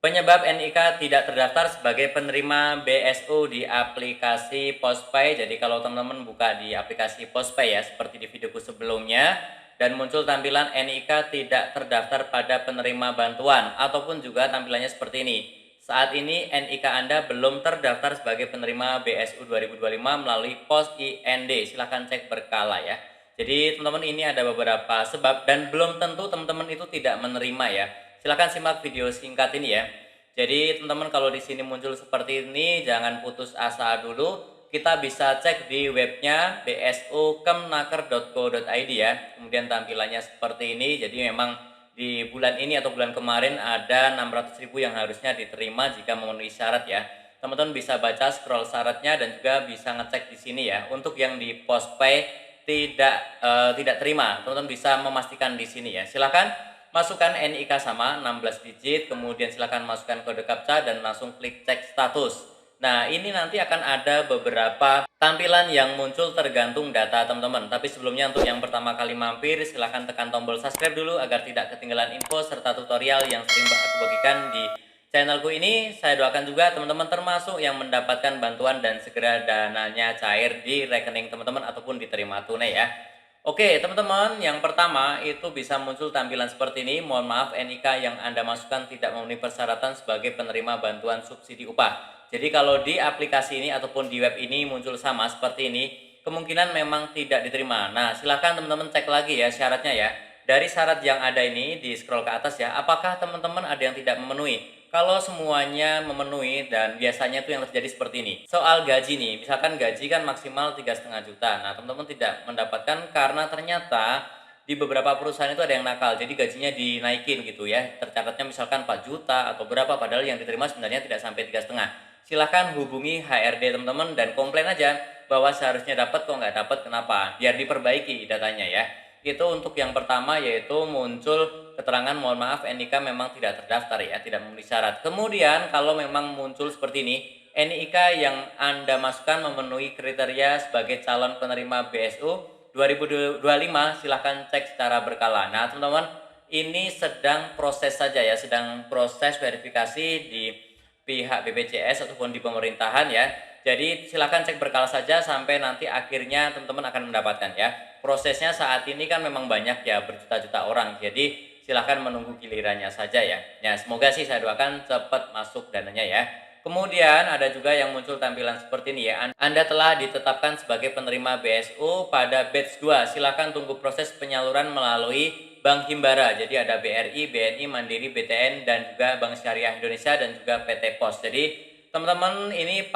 Penyebab NIK tidak terdaftar sebagai penerima BSU di aplikasi Postpay. Jadi kalau teman-teman buka di aplikasi Postpay ya, seperti di videoku sebelumnya, dan muncul tampilan NIK tidak terdaftar pada penerima bantuan, ataupun juga tampilannya seperti ini. Saat ini NIK Anda belum terdaftar sebagai penerima BSU 2025 melalui Pos IND. Silahkan cek berkala ya. Jadi teman-teman, ini ada beberapa sebab dan belum tentu teman-teman itu tidak menerima ya. Silahkan simak video singkat ini ya. Jadi teman-teman, kalau di sini muncul seperti ini, jangan putus asa dulu. Kita bisa cek di webnya bsukemnaker.co.id ya. Kemudian tampilannya seperti ini. Jadi memang di bulan ini atau bulan kemarin ada 600.000 yang harusnya diterima jika memenuhi syarat ya. Teman-teman bisa baca scroll syaratnya dan juga bisa ngecek di sini ya. Untuk yang di Postpay tidak terima, teman-teman bisa memastikan di sini ya. Silakan masukkan NIK sama 16 digit, kemudian silakan masukkan kode captcha dan langsung klik cek status. Nah, ini nanti akan ada beberapa tampilan yang muncul tergantung data teman-teman. Tapi sebelumnya, untuk yang pertama kali mampir, silahkan tekan tombol subscribe dulu agar tidak ketinggalan info serta tutorial yang sering aku bagikan di channelku ini. Saya doakan juga teman-teman termasuk yang mendapatkan bantuan dan segera dananya cair di rekening teman-teman ataupun diterima tunai ya. Oke teman-teman, yang pertama itu bisa muncul tampilan seperti ini. Mohon maaf, NIK yang Anda masukkan tidak memenuhi persyaratan sebagai penerima bantuan subsidi upah. Jadi kalau di aplikasi ini ataupun di web ini muncul sama seperti ini, kemungkinan memang tidak diterima. Nah, silahkan teman-teman cek lagi ya syaratnya ya. Dari syarat yang ada ini, di scroll ke atas ya, apakah teman-teman ada yang tidak memenuhi? Kalau semuanya memenuhi, dan biasanya itu yang terjadi seperti ini. Soal gaji nih, misalkan gaji kan maksimal 3,5 juta. Nah, teman-teman tidak mendapatkan karena ternyata di beberapa perusahaan itu ada yang nakal. Jadi gajinya dinaikin gitu ya. Tercatatnya misalkan 4 juta atau berapa, padahal yang diterima sebenarnya tidak sampai 3,5. Silahkan hubungi HRD teman-teman dan komplain aja bahwa seharusnya dapat kok nggak dapat, kenapa? Biar diperbaiki datanya ya. Itu untuk yang pertama, yaitu muncul keterangan mohon maaf NIK memang tidak terdaftar ya, tidak memenuhi syarat. Kemudian kalau memang muncul seperti ini, NIK yang Anda masukkan memenuhi kriteria sebagai calon penerima BSU 2025, silahkan cek secara berkala. Nah teman-teman, ini sedang proses saja ya, sedang proses verifikasi di pihak BPJS ataupun di pemerintahan ya. Jadi silakan cek berkala saja sampai nanti akhirnya teman-teman akan mendapatkan ya. Prosesnya saat ini kan memang banyak ya, berjuta-juta orang. Jadi silahkan menunggu gilirannya saja ya. Ya, semoga sih saya doakan cepat masuk dananya ya. Kemudian ada juga yang muncul tampilan seperti ini ya. Anda telah ditetapkan sebagai penerima BSU pada batch 2. Silakan tunggu proses penyaluran melalui Bank Himbara. Jadi ada BRI, BNI, Mandiri, BTN, dan juga Bank Syariah Indonesia dan juga PT Pos. Jadi teman-teman, ini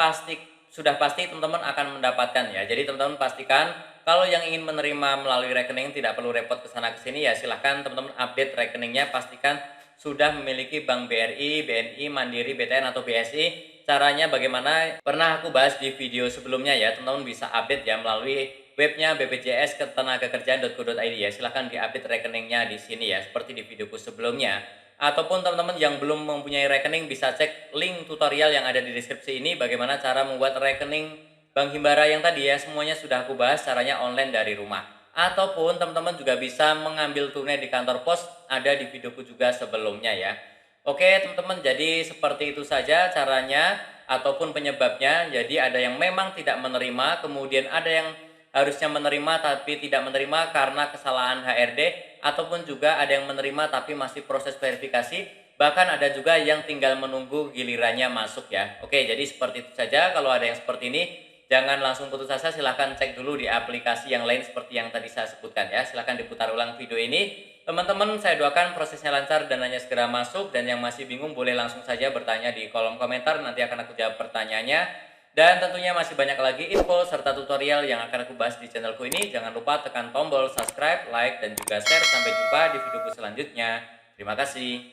sudah pasti teman-teman akan mendapatkan ya. Jadi teman-teman pastikan kalau yang ingin menerima melalui rekening tidak perlu repot ke sana ke sini ya. Silahkan teman-teman update rekeningnya, pastikan sudah memiliki Bank BRI, BNI, Mandiri, BTN atau BSI. Caranya bagaimana pernah aku bahas di video sebelumnya ya. Teman-teman bisa update ya melalui webnya BPJS ketenagakerjaan.co.id ya. Silahkan diupdate rekeningnya di sini ya, seperti di videoku sebelumnya. Ataupun teman-teman yang belum mempunyai rekening bisa cek link tutorial yang ada di deskripsi ini, bagaimana cara membuat rekening Bank Himbara yang tadi ya. Semuanya sudah aku bahas caranya online dari rumah. Ataupun teman-teman juga bisa mengambil tunai di kantor pos, ada di videoku juga sebelumnya ya. Oke teman-teman, jadi seperti itu saja caranya ataupun penyebabnya. Jadi ada yang memang tidak menerima, kemudian ada yang harusnya menerima tapi tidak menerima karena kesalahan HRD, ataupun juga ada yang menerima tapi masih proses verifikasi, bahkan ada juga yang tinggal menunggu gilirannya masuk ya. Oke, jadi seperti itu saja. Kalau ada yang seperti ini, jangan langsung putus asa, silahkan cek dulu di aplikasi yang lain seperti yang tadi saya sebutkan ya. Silahkan diputar ulang video ini. Teman-teman, saya doakan prosesnya lancar dan dananya segera masuk. Dan yang masih bingung boleh langsung saja bertanya di kolom komentar, nanti akan aku jawab pertanyaannya. Dan tentunya masih banyak lagi info serta tutorial yang akan aku bahas di channelku ini. Jangan lupa tekan tombol subscribe, like, dan juga share. Sampai jumpa di videoku selanjutnya. Terima kasih.